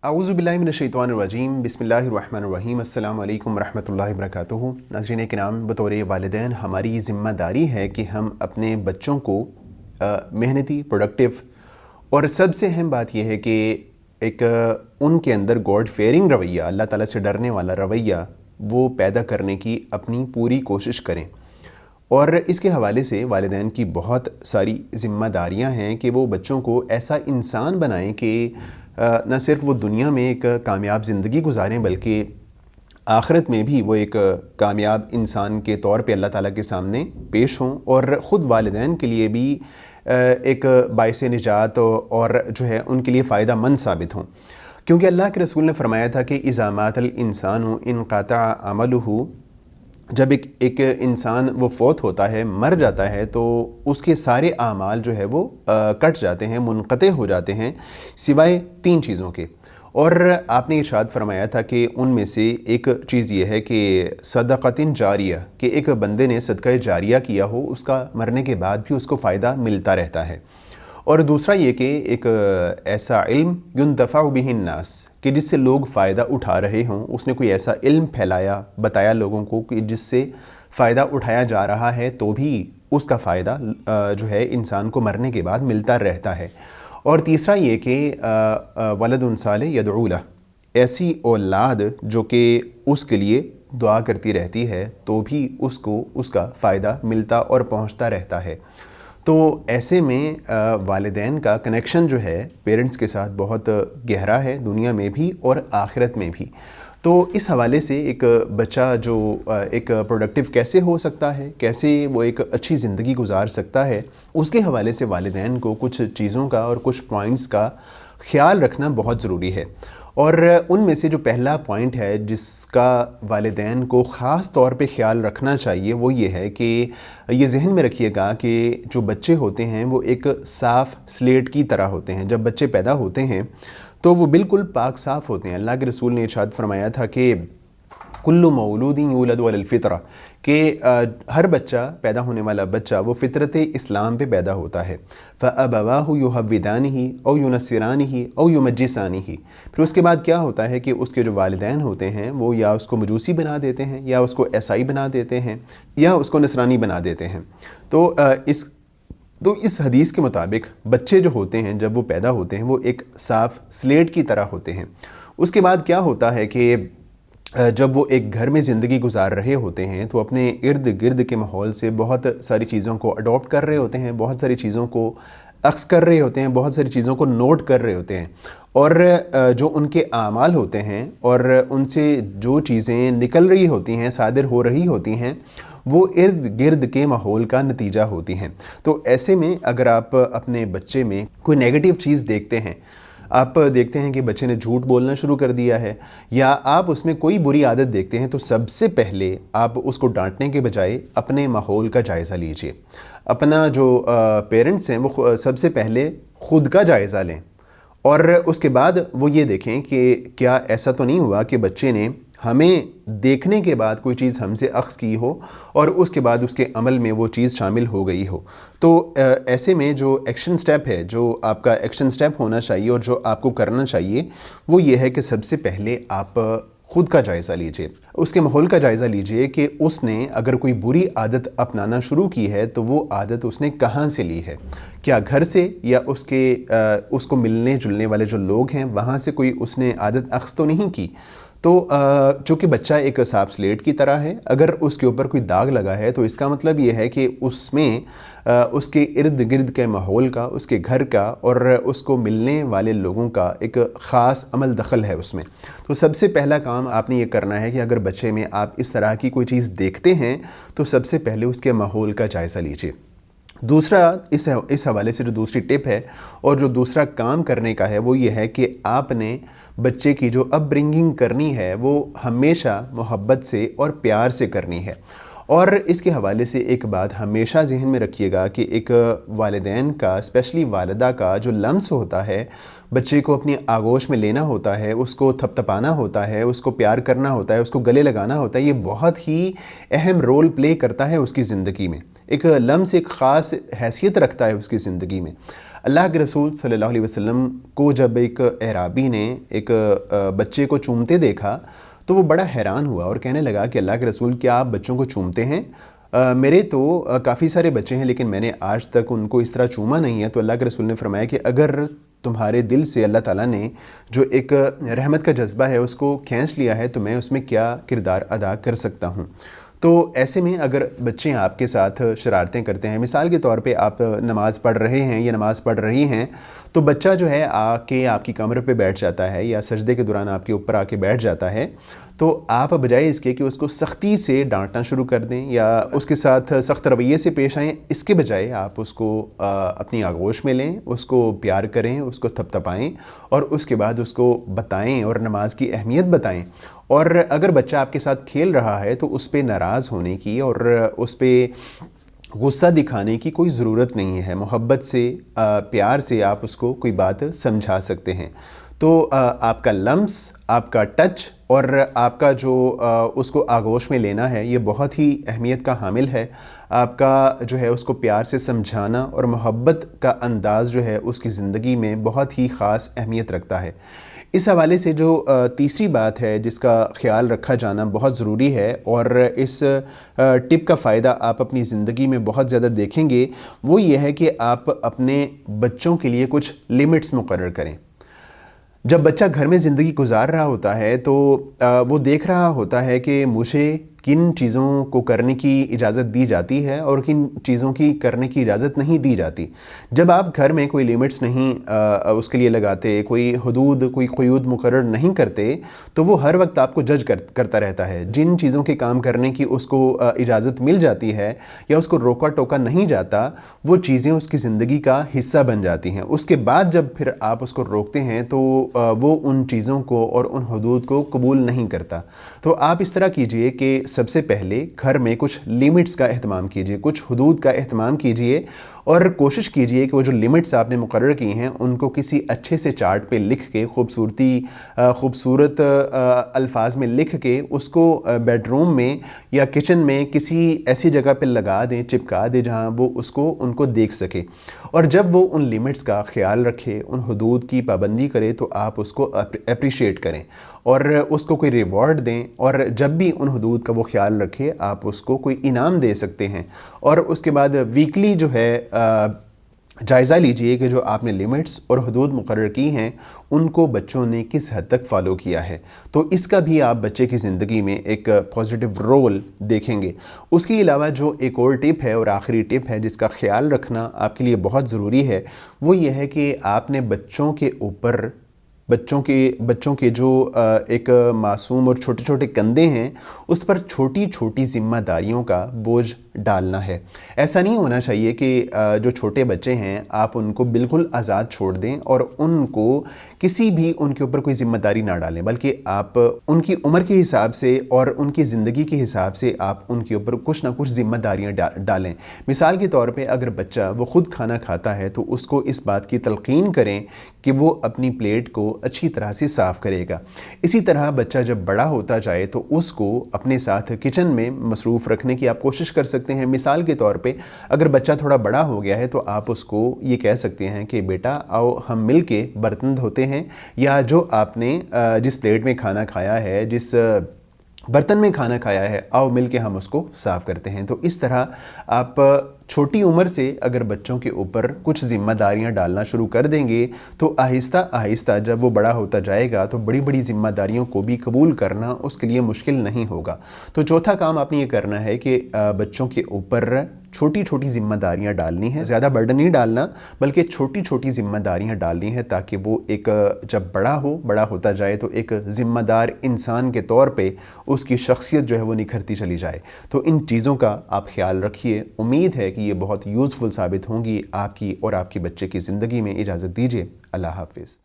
اعوذ باللہ من الشیطان الرجیم بسم اللہ الرحمن الرحیم السلام علیکم ورحمۃ اللہ وبرکاتہ۔ ناظرین کرام، بطور والدین ہماری ذمہ داری ہے کہ ہم اپنے بچوں کو محنتی، پروڈکٹیو اور سب سے اہم بات یہ ہے کہ ایک ان کے اندر گاڈ فیئرنگ رویہ، اللہ تعالیٰ سے ڈرنے والا رویہ وہ پیدا کرنے کی اپنی پوری کوشش کریں۔ اور اس کے حوالے سے والدین کی بہت ساری ذمہ داریاں ہیں کہ وہ بچوں کو ایسا انسان بنائیں کہ نہ صرف وہ دنیا میں ایک کامیاب زندگی گزاریں بلکہ آخرت میں بھی وہ ایک کامیاب انسان کے طور پہ اللہ تعالیٰ کے سامنے پیش ہوں، اور خود والدین کے لیے بھی ایک باعث نجات اور جو ہے ان کے لیے فائدہ مند ثابت ہوں، کیونکہ اللہ کے رسول نے فرمایا تھا کہ اذا مات الانسان انقطع عملہ، جب ایک انسان وہ فوت ہوتا ہے، مر جاتا ہے، تو اس کے سارے اعمال جو ہے وہ کٹ جاتے ہیں، منقطع ہو جاتے ہیں، سوائے 3 چیزوں کے۔ اور آپ نے ارشاد فرمایا تھا کہ ان میں سے ایک چیز یہ ہے کہ صدقۃ جاریہ، کہ ایک بندے نے صدقہ جاریہ کیا ہو، اس کا مرنے کے بعد بھی اس کو فائدہ ملتا رہتا ہے۔ اور دوسرا یہ کہ ایک ایسا علم ينتفع به الناس، کہ جس سے لوگ فائدہ اٹھا رہے ہوں، اس نے کوئی ایسا علم پھیلایا، بتایا لوگوں کو کہ جس سے فائدہ اٹھایا جا رہا ہے تو بھی اس کا فائدہ جو ہے انسان کو مرنے کے بعد ملتا رہتا ہے۔ اور تیسرا یہ کہ ولد صالح یدعو لہ، ایسی اولاد جو کہ اس کے لیے دعا کرتی رہتی ہے تو بھی اس کو اس کا فائدہ ملتا اور پہنچتا رہتا ہے۔ تو ایسے میں والدین کا کنیکشن جو ہے پیرنٹس کے ساتھ بہت گہرا ہے، دنیا میں بھی اور آخرت میں بھی۔ تو اس حوالے سے ایک بچہ جو ایک پروڈکٹیو کیسے ہو سکتا ہے، کیسے وہ ایک اچھی زندگی گزار سکتا ہے، اس کے حوالے سے والدین کو کچھ چیزوں کا اور کچھ پوائنٹس کا خیال رکھنا بہت ضروری ہے۔ اور ان میں سے جو پہلا پوائنٹ ہے جس کا والدین کو خاص طور پہ خیال رکھنا چاہیے وہ یہ ہے کہ یہ ذہن میں رکھیے گا کہ جو بچے ہوتے ہیں وہ ایک صاف سلیٹ کی طرح ہوتے ہیں۔ جب بچے پیدا ہوتے ہیں تو وہ بالکل پاک صاف ہوتے ہیں۔ اللہ کے رسول نے ارشاد فرمایا تھا کہ کل مولود یولد علی الفطرہ، کہ ہر بچہ، پیدا ہونے والا بچہ وہ فطرت اسلام پہ پیدا ہوتا ہے۔ فَأَبَوَاهُ يُحَوِّدَانِهِ أَوْ يُنَصِّرَانِهِ أَوْ يُمَجِّسَانِهِ، پھر اس کے بعد کیا ہوتا ہے کہ اس کے جو والدین ہوتے ہیں وہ یا اس کو مجوسی بنا دیتے ہیں، یا اس کو عیسائی بنا دیتے ہیں، یا اس کو نصرانی بنا دیتے ہیں۔ تو اس حدیث کے مطابق بچے جو ہوتے ہیں جب وہ پیدا ہوتے ہیں وہ ایک صاف سلیٹ کی طرح ہوتے ہیں۔ اس کے بعد کیا ہوتا ہے کہ جب وہ ایک گھر میں زندگی گزار رہے ہوتے ہیں تو اپنے ارد گرد کے ماحول سے بہت ساری چیزوں کو اڈاپٹ کر رہے ہوتے ہیں، بہت ساری چیزوں کو اخذ کر رہے ہوتے ہیں، بہت ساری چیزوں کو نوٹ کر رہے ہوتے ہیں، اور جو ان کے اعمال ہوتے ہیں اور ان سے جو چیزیں نکل رہی ہوتی ہیں، صادر ہو رہی ہوتی ہیں، وہ ارد گرد کے ماحول کا نتیجہ ہوتی ہیں۔ تو ایسے میں اگر آپ اپنے بچے میں کوئی نیگیٹو چیز دیکھتے ہیں، آپ دیکھتے ہیں کہ بچے نے جھوٹ بولنا شروع کر دیا ہے، یا آپ اس میں کوئی بری عادت دیکھتے ہیں، تو سب سے پہلے آپ اس کو ڈانٹنے کے بجائے اپنے ماحول کا جائزہ لیجئے۔ اپنا جو پیرنٹس ہیں وہ سب سے پہلے خود کا جائزہ لیں، اور اس کے بعد وہ یہ دیکھیں کہ کیا ایسا تو نہیں ہوا کہ بچے نے ہمیں دیکھنے کے بعد کوئی چیز ہم سے اخذ کی ہو اور اس کے بعد اس کے عمل میں وہ چیز شامل ہو گئی ہو۔ تو ایسے میں جو ایکشن سٹیپ ہے، جو آپ کا ایکشن سٹیپ ہونا چاہیے اور جو آپ کو کرنا چاہیے وہ یہ ہے کہ سب سے پہلے آپ خود کا جائزہ لیجئے، اس کے ماحول کا جائزہ لیجئے کہ اس نے اگر کوئی بری عادت اپنانا شروع کی ہے تو وہ عادت اس نے کہاں سے لی ہے، کیا گھر سے، یا اس کو ملنے جلنے والے جو لوگ ہیں وہاں سے کوئی اس نے عادت اخذ تو نہیں کی۔ تو چونکہ بچہ ایک صاف سلیٹ کی طرح ہے، اگر اس کے اوپر کوئی داغ لگا ہے تو اس کا مطلب یہ ہے کہ اس میں اس کے ارد گرد کے ماحول کا، اس کے گھر کا اور اس کو ملنے والے لوگوں کا ایک خاص عمل دخل ہے اس میں۔ تو سب سے پہلا کام آپ نے یہ کرنا ہے کہ اگر بچے میں آپ اس طرح کی کوئی چیز دیکھتے ہیں تو سب سے پہلے اس کے ماحول کا جائزہ لیجئے۔ دوسرا اس حوالے سے جو دوسری ٹپ ہے اور جو دوسرا کام کرنے کا ہے وہ یہ ہے کہ آپ نے بچے کی جو اپ برنگنگ کرنی ہے وہ ہمیشہ محبت سے اور پیار سے کرنی ہے۔ اور اس کے حوالے سے ایک بات ہمیشہ ذہن میں رکھیے گا کہ ایک والدین کا، اسپیشلی والدہ کا جو لمس ہوتا ہے، بچے کو اپنی آغوش میں لینا ہوتا ہے، اس کو تھپ تھپانا ہوتا ہے، اس کو پیار کرنا ہوتا ہے، اس کو گلے لگانا ہوتا ہے، یہ بہت ہی اہم رول پلے کرتا ہے اس کی زندگی میں۔ ایک لمس ایک خاص حیثیت رکھتا ہے اس کی زندگی میں۔ اللہ کے رسول صلی اللہ علیہ وسلم کو جب ایک اعرابی نے ایک بچے کو چومتے دیکھا تو وہ بڑا حیران ہوا اور کہنے لگا کہ اللہ کے رسول کیا آپ بچوں کو چومتے ہیں؟ میرے تو کافی سارے بچے ہیں لیکن میں نے آج تک ان کو اس طرح چوما نہیں ہے۔ تو اللہ کے رسول نے فرمایا کہ اگر تمہارے دل سے اللہ تعالیٰ نے جو ایک رحمت کا جذبہ ہے اس کو کھینچ لیا ہے تو میں اس میں کیا کردار ادا کر سکتا ہوں۔ تو ایسے میں اگر بچے آپ کے ساتھ شرارتیں کرتے ہیں، مثال کے طور پہ آپ نماز پڑھ رہے ہیں یا نماز پڑھ رہی ہیں، تو بچہ جو ہے آ کے آپ کی کمر پہ بیٹھ جاتا ہے یا سجدے کے دوران آپ کے اوپر آ کے بیٹھ جاتا ہے، تو آپ بجائے اس کے کہ اس کو سختی سے ڈانٹنا شروع کر دیں یا اس کے ساتھ سخت رویے سے پیش آئیں، اس کے بجائے آپ اس کو اپنی آغوش میں لیں، اس کو پیار کریں، اس کو تھپتھپائیں اور اس کے بعد اس کو بتائیں اور نماز کی اہمیت بتائیں۔ اور اگر بچہ آپ کے ساتھ کھیل رہا ہے تو اس پہ ناراض ہونے کی اور اس پہ غصہ دکھانے کی کوئی ضرورت نہیں ہے۔ محبت سے پیار سے آپ اس کو کوئی بات سمجھا سکتے ہیں۔ تو آپ کا لمس، آپ کا ٹچ اور آپ کا جو اس کو آغوش میں لینا ہے یہ بہت ہی اہمیت کا حامل ہے۔ آپ کا جو ہے اس کو پیار سے سمجھانا اور محبت کا انداز جو ہے اس کی زندگی میں بہت ہی خاص اہمیت رکھتا ہے۔ اس حوالے سے جو تیسری بات ہے جس کا خیال رکھا جانا بہت ضروری ہے اور اس ٹپ کا فائدہ آپ اپنی زندگی میں بہت زیادہ دیکھیں گے، وہ یہ ہے کہ آپ اپنے بچوں کے لیے کچھ لمٹس مقرر کریں۔ جب بچہ گھر میں زندگی گزار رہا ہوتا ہے تو وہ دیکھ رہا ہوتا ہے کہ مجھے کن چیزوں کو کرنے کی اجازت دی جاتی ہے اور کن چیزوں کی کرنے کی اجازت نہیں دی جاتی۔ جب آپ گھر میں کوئی لیمٹس نہیں اس کے لیے لگاتے، کوئی حدود، کوئی قیود مقرر نہیں کرتے، تو وہ ہر وقت آپ کو جج کرتا رہتا ہے۔ جن چیزوں کے کام کرنے کی اس کو اجازت مل جاتی ہے یا اس کو روکا ٹوکا نہیں جاتا، وہ چیزیں اس کی زندگی کا حصہ بن جاتی ہیں۔ اس کے بعد جب پھر آپ اس کو روکتے ہیں تو وہ ان چیزوں کو اور ان حدود کو قبول نہیں کرتا۔ تو آپ اس طرح کیجئے کہ سب سے پہلے گھر میں کچھ لیمٹس کا اہتمام کیجئے، کچھ حدود کا اہتمام کیجئے اور کوشش کیجئے کہ وہ جو لیمٹس آپ نے مقرر کی ہیں ان کو کسی اچھے سے چارٹ پہ لکھ کے خوبصورت الفاظ میں لکھ کے اس کو بیڈ روم میں یا کچن میں کسی ایسی جگہ پہ لگا دیں، چپکا دیں جہاں وہ ان کو دیکھ سکے۔ اور جب وہ ان لیمٹس کا خیال رکھے، ان حدود کی پابندی کرے تو آپ اس کو اپریشیٹ کریں اور اس کو کوئی ریوارڈ دیں، اور جب بھی ان حدود کا وہ خیال رکھے آپ اس کو کوئی انعام دے سکتے ہیں۔ اور اس کے بعد ویکلی جو ہے جائزہ لیجئے کہ جو آپ نے لیمٹس اور حدود مقرر کی ہیں ان کو بچوں نے کس حد تک فالو کیا ہے، تو اس کا بھی آپ بچے کی زندگی میں ایک پازیٹیو رول دیکھیں گے۔ اس کے علاوہ جو ایک اور ٹپ ہے اور آخری ٹپ ہے جس کا خیال رکھنا آپ کے لیے بہت ضروری ہے، وہ یہ ہے کہ آپ نے بچوں کے اوپر بچوں کے جو ایک معصوم اور چھوٹے چھوٹے کندھے ہیں اس پر چھوٹی چھوٹی ذمہ داریوں کا بوجھ ڈالنا ہے۔ ایسا نہیں ہونا چاہیے کہ جو چھوٹے بچے ہیں آپ ان کو بالکل آزاد چھوڑ دیں اور ان کو کسی بھی ان کے اوپر کوئی ذمہ داری نہ ڈالیں، بلکہ آپ ان کی عمر کے حساب سے اور ان کی زندگی کے حساب سے آپ ان کے اوپر کچھ نہ کچھ ذمہ داریاں ڈالیں۔ مثال کے طور پہ اگر بچہ وہ خود کھانا کھاتا ہے تو اس کو اس بات کی تلقین کریں کہ وہ اپنی پلیٹ کو اچھی طرح سے صاف کرے گا۔ اسی طرح بچہ جب بڑا ہوتا جائے تو اس کو اپنے ساتھ کچن میں مصروف رکھنے کی آپ کوشش کر سکتے ہیں۔ مثال کے طور پہ اگر بچہ تھوڑا بڑا ہو گیا ہے تو آپ اس کو یہ کہہ سکتے ہیں کہ بیٹا آؤ ہم مل کے برتن دھوتے ہیں، یا جو آپ نے جس پلیٹ میں کھانا کھایا ہے، جس برتن میں کھانا کھایا ہے، آؤ مل کے ہم اس کو صاف کرتے ہیں۔ تو اس طرح آپ چھوٹی عمر سے اگر بچوں کے اوپر کچھ ذمہ داریاں ڈالنا شروع کر دیں گے تو آہستہ آہستہ جب وہ بڑا ہوتا جائے گا تو بڑی بڑی ذمہ داریوں کو بھی قبول کرنا اس کے لیے مشکل نہیں ہوگا۔ تو چوتھا کام آپ نے یہ کرنا ہے کہ بچوں کے اوپر چھوٹی چھوٹی ذمہ داریاں ڈالنی ہیں، زیادہ برڈن نہیں ڈالنا بلکہ چھوٹی چھوٹی ذمہ داریاں ڈالنی ہیں تاکہ وہ ایک جب بڑا ہوتا جائے تو ایک ذمہ دار انسان کے طور پہ اس کی شخصیت جو ہے وہ نکھرتی چلی جائے۔ تو ان چیزوں کا آپ خیال رکھیے۔ امید ہے کہ یہ بہت یوزفل ثابت ہوں گی آپ کی اور آپ کے بچے کی زندگی میں۔ اجازت دیجیے، اللہ حافظ۔